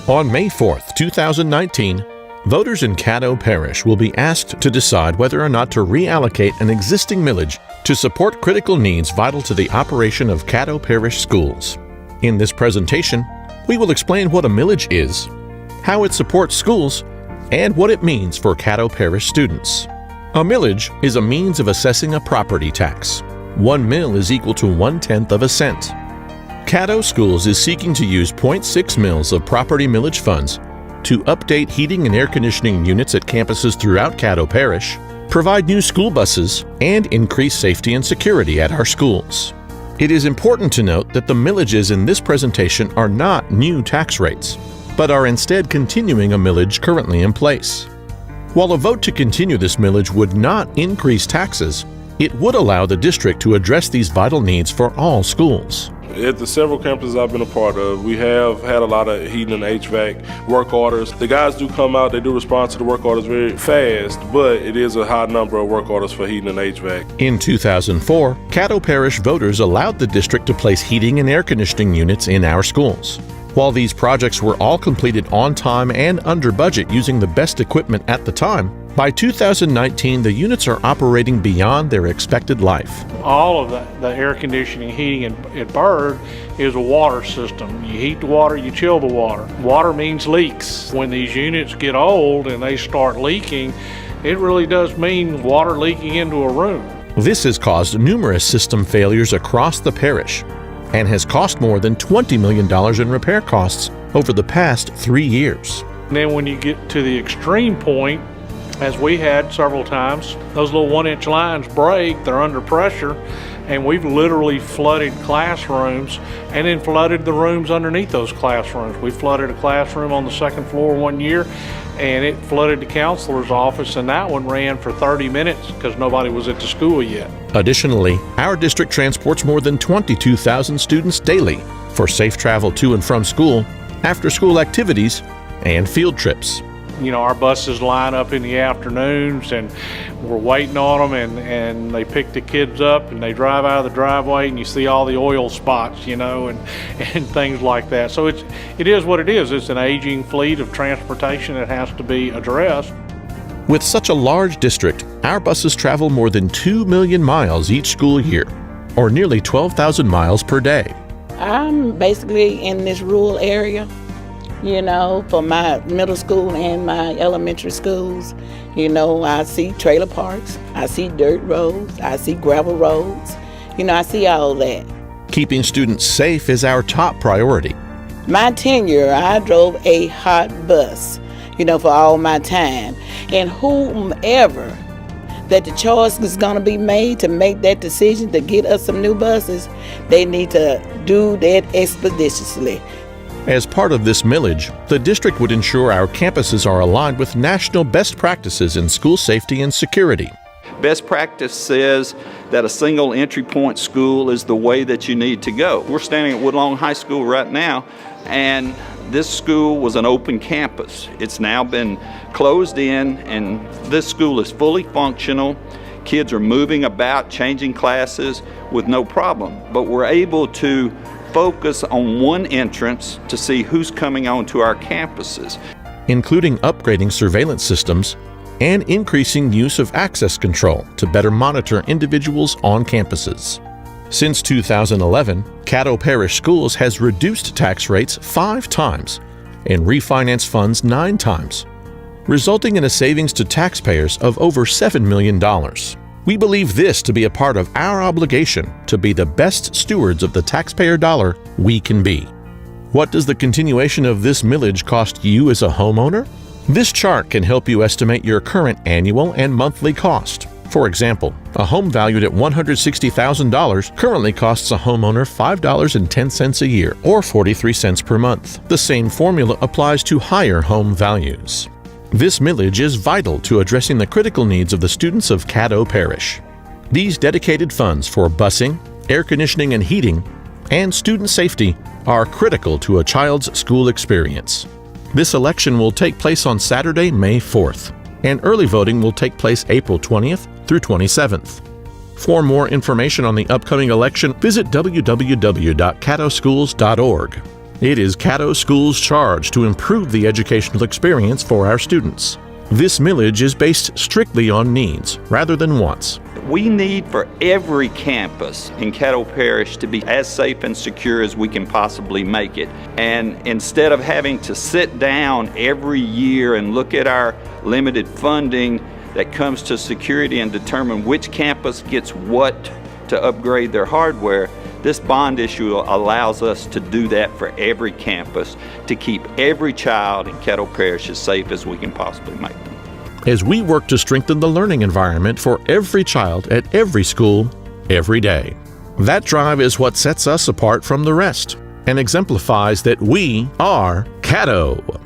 On May 4th, 2019, voters in Caddo Parish will be asked to decide whether or not to reallocate an existing millage to support critical needs vital to the operation of Caddo Parish schools. In this presentation, we will explain what a millage is, how it supports schools, and what it means for Caddo Parish students. A millage is a means of assessing a property tax. 1 mill is equal to 1/10 of a cent. Caddo Schools is seeking to use 0.6 mils of property millage funds to update heating and air conditioning units at campuses throughout Caddo Parish, provide new school buses, and increase safety and security at our schools. It is important to note that the millages in this presentation are not new tax rates, but are instead continuing a millage currently in place. While a vote to continue this millage would not increase taxes, it would allow the district to address these vital needs for all schools. At the several campuses I've been a part of, we have had a lot of heating and HVAC work orders. The guys do come out, they do respond to the work orders very fast, but it is a high number of work orders for heating and HVAC. In 2004, Caddo Parish voters allowed the district to place heating and air conditioning units in our schools. While these projects were all completed on time and under budget using the best equipment at the time, by 2019 the units are operating beyond their expected life. All of the air conditioning, heating at Bird is a water system. You heat the water, you chill the water. Water means leaks. When these units get old and they start leaking, it really does mean water leaking into a room. This has caused numerous system failures across the parish and has cost more than $20 million in repair costs over the past 3 years. And then when you get to the extreme point, as we had several times, those little 1-inch lines break, they're under pressure, and we've literally flooded classrooms and then flooded the rooms underneath those classrooms. We flooded a classroom on the second floor one year, and it flooded the counselor's office, and that one ran for 30 minutes because nobody was at the school yet. Additionally, our district transports more than 22,000 students daily for safe travel to and from school, after-school activities, and field trips. You know, our buses line up in the afternoons and we're waiting on them, and they pick the kids up and they drive out of the driveway and you see all the oil spots, you know, and things like that. So it is what it is. It's an aging fleet of transportation that has to be addressed. With such a large district, our buses travel more than 2 million miles each school year, or nearly 12,000 miles per day. I'm basically in this rural area, you know, for my middle school and my elementary schools. You know, I see trailer parks, I see dirt roads, I see gravel roads. You know, I see all that. Keeping students safe is our top priority. My tenure, I drove a hot bus, you know, for all my time. And whomever that the choice is going to be made to make that decision to get us some new buses, they need to do that expeditiously. As part of this millage, the district would ensure our campuses are aligned with national best practices in school safety and security. Best practice says that a single entry point school is the way that you need to go. We're standing at Woodlawn High School right now, and this school was an open campus. It's now been closed in, and this school is fully functional. Kids are moving about, changing classes with no problem, but we're able to focus on one entrance to see who's coming onto our campuses, including upgrading surveillance systems and increasing use of access control to better monitor individuals on campuses. Since 2011, Caddo Parish Schools has reduced tax rates 5 times and refinanced funds 9 times, resulting in a savings to taxpayers of over $7 million. We believe this to be a part of our obligation to be the best stewards of the taxpayer dollar we can be. What does the continuation of this millage cost you as a homeowner? This chart can help you estimate your current annual and monthly cost. For example, a home valued at $160,000 currently costs a homeowner $5.10 a year, or 43 cents per month. The same formula applies to higher home values. This millage is vital to addressing the critical needs of the students of Caddo Parish. These dedicated funds for busing, air conditioning and heating, and student safety are critical to a child's school experience. This election will take place on Saturday, May 4th, and early voting will take place April 20th through 27th. For more information on the upcoming election, visit www.caddoschools.org. It is Caddo School's charge to improve the educational experience for our students. This millage is based strictly on needs rather than wants. We need for every campus in Caddo Parish to be as safe and secure as we can possibly make it. And instead of having to sit down every year and look at our limited funding that comes to security and determine which campus gets what to upgrade their hardware, this bond issue allows us to do that for every campus to keep every child in Caddo Parish as safe as we can possibly make them. As we work to strengthen the learning environment for every child at every school, every day. That drive is what sets us apart from the rest and exemplifies that we are Caddo.